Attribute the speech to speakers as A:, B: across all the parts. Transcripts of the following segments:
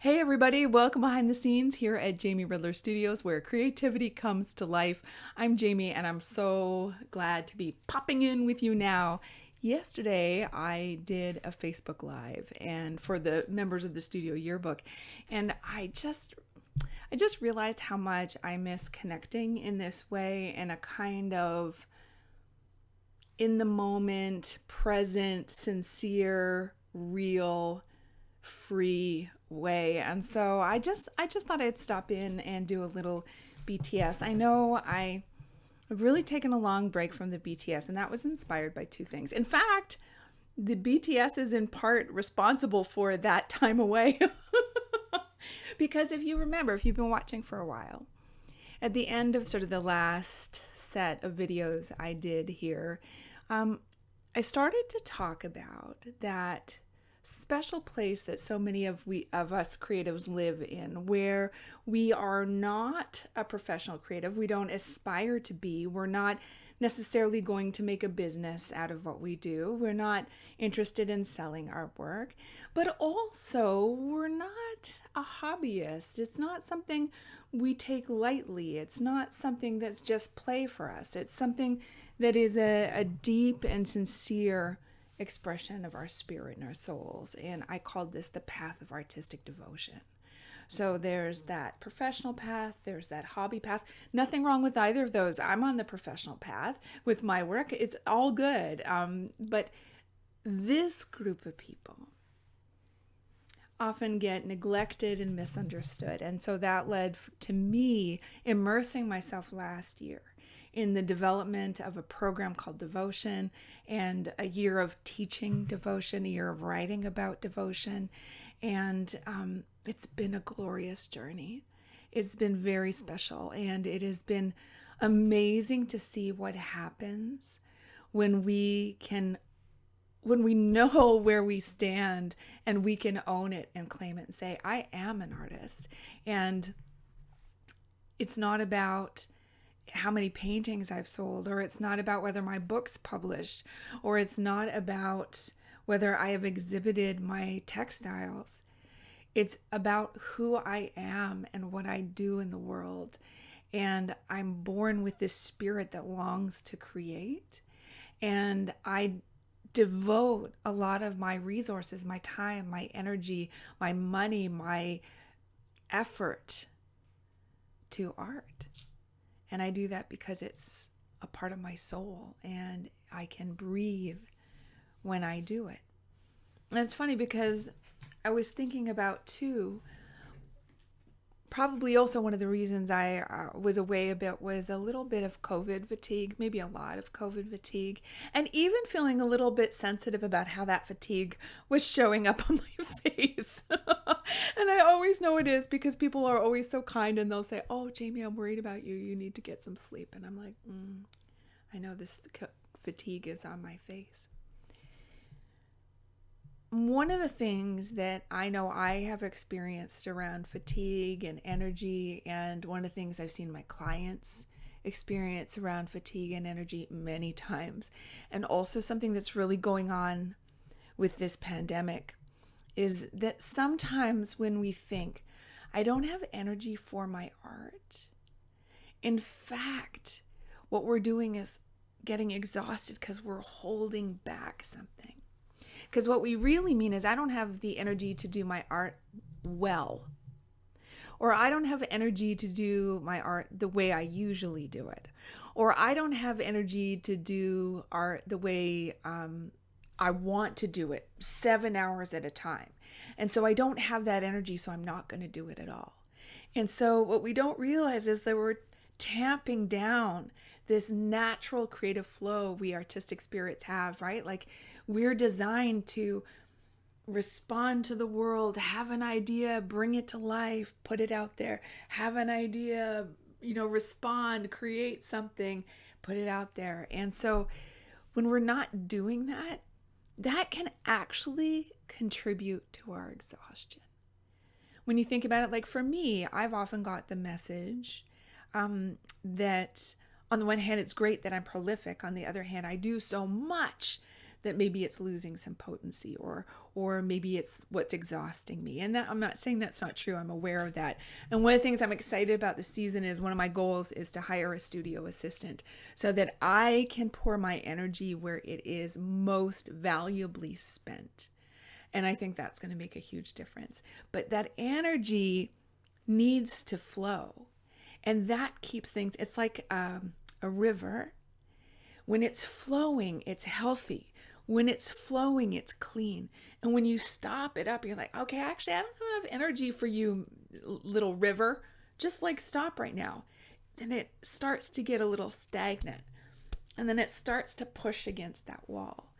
A: Hey everybody, welcome behind the scenes here at Jamie Riddler Studios where creativity comes to life. I'm Jamie and I'm so glad to be popping in with you now. Yesterday I did a Facebook Live and for the members of the Studio Yearbook, and I just realized how much I miss connecting in this way, in a kind of in the moment, present, sincere, real, free way. And so I just thought I'd stop in and do a little BTS. I know I've really taken a long break from the BTS, and that was inspired by two things. In fact, the BTS is in part responsible for that time away. Because if you remember, if you've been watching for a while, at the end of sort of the last set of videos I did here, I started to talk about that special place that so many of us creatives live in, where we are not a professional creative. We don't aspire to be. We're not necessarily going to make a business out of what we do. We're not interested in selling our work, but also we're not a hobbyist. It's not something we take lightly. It's not something that's just play for us. It's something that is a deep and sincere expression of our spirit and our souls. And I called this the path of artistic devotion. So there's that professional path, there's that hobby path. Nothing wrong with either of those. I'm on the professional path with my work. It's all good. But this group of people often get neglected and misunderstood. And so that led to me immersing myself last year in the development of a program called Devotion, and a year of teaching devotion, a year of writing about devotion. And it's been a glorious journey. It's been very special, and it has been amazing to see what happens when we know where we stand and we can own it and claim it and say, I am an artist. And it's not about how many paintings I've sold, or it's not about whether my book's published, or it's not about whether I have exhibited my textiles. It's about who I am and what I do in the world. And I'm born with this spirit that longs to create. And I devote a lot of my resources, my time, my energy, my money, my effort to art. And I do that because it's a part of my soul and I can breathe when I do it. And it's funny because I was thinking about too, probably also one of the reasons I was away a bit was a little bit of COVID fatigue, maybe a lot of COVID fatigue, and even feeling a little bit sensitive about how that fatigue was showing up on my face. And I always know it is because people are always so kind and they'll say, oh, Jamie, I'm worried about you. You need to get some sleep. And I'm like, I know this fatigue is on my face. One of the things that I know I have experienced around fatigue and energy, and one of the things I've seen my clients experience around fatigue and energy many times, and also something that's really going on with this pandemic, is that sometimes when we think, I don't have energy for my art, in fact, what we're doing is getting exhausted because we're holding back something. Because what we really mean is, I don't have the energy to do my art well, or I don't have energy to do my art the way I usually do it, or I don't have energy to do art the way I want to do it 7 hours at a time. And so I don't have that energy, so I'm not going to do it at all. And so what we don't realize is that we're tamping down this natural creative flow we artistic spirits have, right? Like, we're designed to respond to the world, have an idea, bring it to life, put it out there, have an idea, respond, create something, put it out there. And so when we're not doing that, that can actually contribute to our exhaustion. When you think about it, like for me, I've often got the message that on the one hand, it's great that I'm prolific. On the other hand, I do so much that maybe it's losing some potency, or maybe it's what's exhausting me. And that, I'm not saying that's not true. I'm aware of that. And one of the things I'm excited about this season is one of my goals is to hire a studio assistant so that I can pour my energy where it is most valuably spent. And I think that's going to make a huge difference. But that energy needs to flow. And that keeps things, it's like a river. When it's flowing, it's healthy. When it's flowing, it's clean. And when you stop it up, you're like, okay, actually, I don't have enough energy for you, little river. Just like stop right now. Then it starts to get a little stagnant. And then it starts to push against that wall.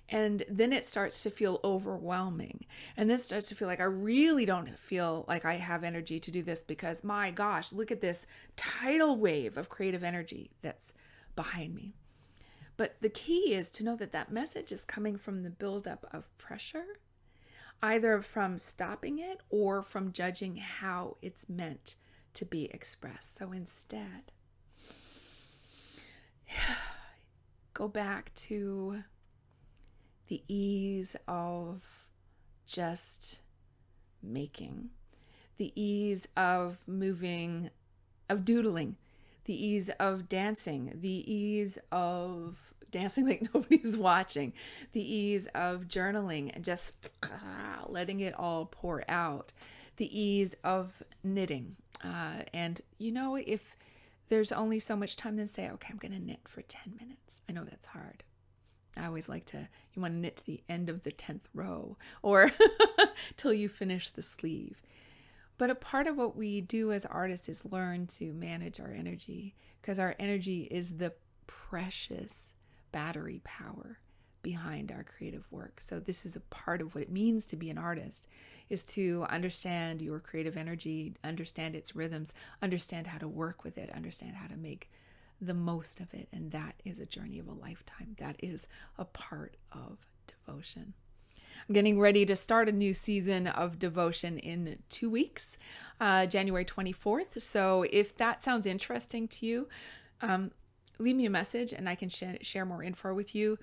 A: And then it starts to feel overwhelming. And then it starts to feel like I really don't feel like I have energy to do this because, my gosh, look at this tidal wave of creative energy that's behind me. But the key is to know that that message is coming from the buildup of pressure, either from stopping it or from judging how it's meant to be expressed. So instead, go back to the ease of just making, the ease of moving, of doodling, the ease of dancing, the ease of dancing like nobody's watching, the ease of journaling and just letting it all pour out, the ease of knitting. And if there's only so much time, then say, okay, I'm going to knit for 10 minutes. I know that's hard. I always like you want to knit to the end of the 10th row or till you finish the sleeve. But a part of what we do as artists is learn to manage our energy, because our energy is the precious battery power behind our creative work. So this is a part of what it means to be an artist, is to understand your creative energy, understand its rhythms, understand how to work with it, understand how to make the most of it. And that is a journey of a lifetime. That is a part of devotion. I'm getting ready to start a new season of devotion in 2 weeks, January 24th. So if that sounds interesting to you, leave me a message and I can share more info with you.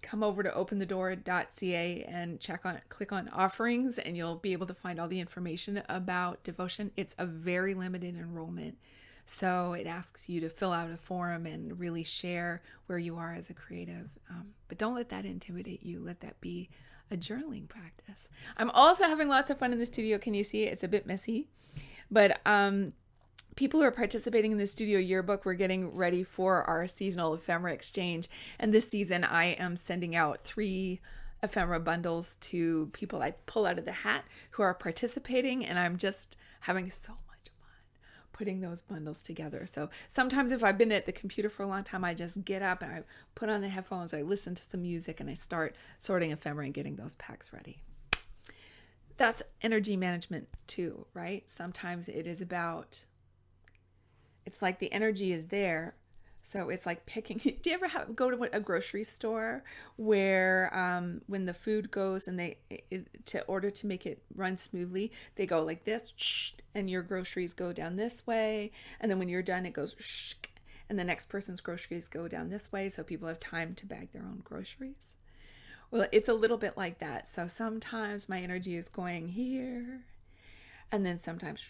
A: Come over to openthedoor.ca and click on offerings, and you'll be able to find all the information about devotion. It's a very limited enrollment. So it asks you to fill out a form and really share where you are as a creative. But don't let that intimidate you. Let that be a journaling practice. I'm also having lots of fun in the studio. Can you see it? It's a bit messy. But people who are participating in the studio yearbook, we're getting ready for our seasonal ephemera exchange. And this season, I am sending out 3 ephemera bundles to people I pull out of the hat who are participating. And I'm just having so much putting those bundles together. So sometimes if I've been at the computer for a long time, I just get up and I put on the headphones, I listen to some music, and I start sorting ephemera and getting those packs ready. That's energy management too, right? Sometimes it is about, it's like the energy is there. So it's like picking. Do you ever go to a grocery store where when the food goes and to order to make it run smoothly, they go like this, and your groceries go down this way, and then when you're done, it goes, and the next person's groceries go down this way, so people have time to bag their own groceries. Well, it's a little bit like that. So sometimes my energy is going here, and then sometimes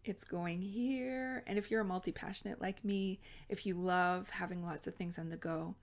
A: it's going here. And if you're a multi-passionate like me, if you love having lots of things on the go,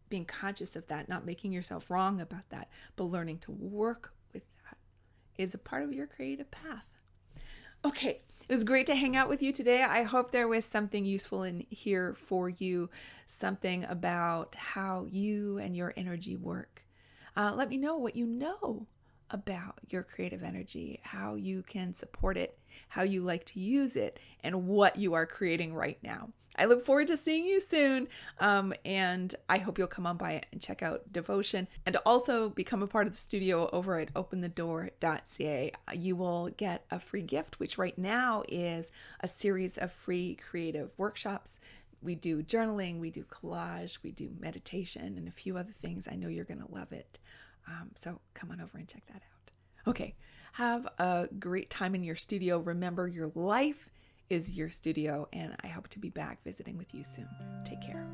A: being conscious of that, not making yourself wrong about that, but learning to work with that is a part of your creative path. Okay, it was great to hang out with you today. I hope there was something useful in here for you, something about how you and your energy work. Let me know what you know about your creative energy, how you can support it, how you like to use it, and what you are creating right now. I look forward to seeing you soon, and I hope you'll come on by and check out Devotion, and also become a part of the studio over at openthedoor.ca. You will get a free gift, which right now is a series of free creative workshops. We do journaling, we do collage, we do meditation, and a few other things. I know you're going to love it. So come on over and check that out. Okay, have a great time in your studio. Remember, your life is your studio, and I hope to be back visiting with you soon. Take care.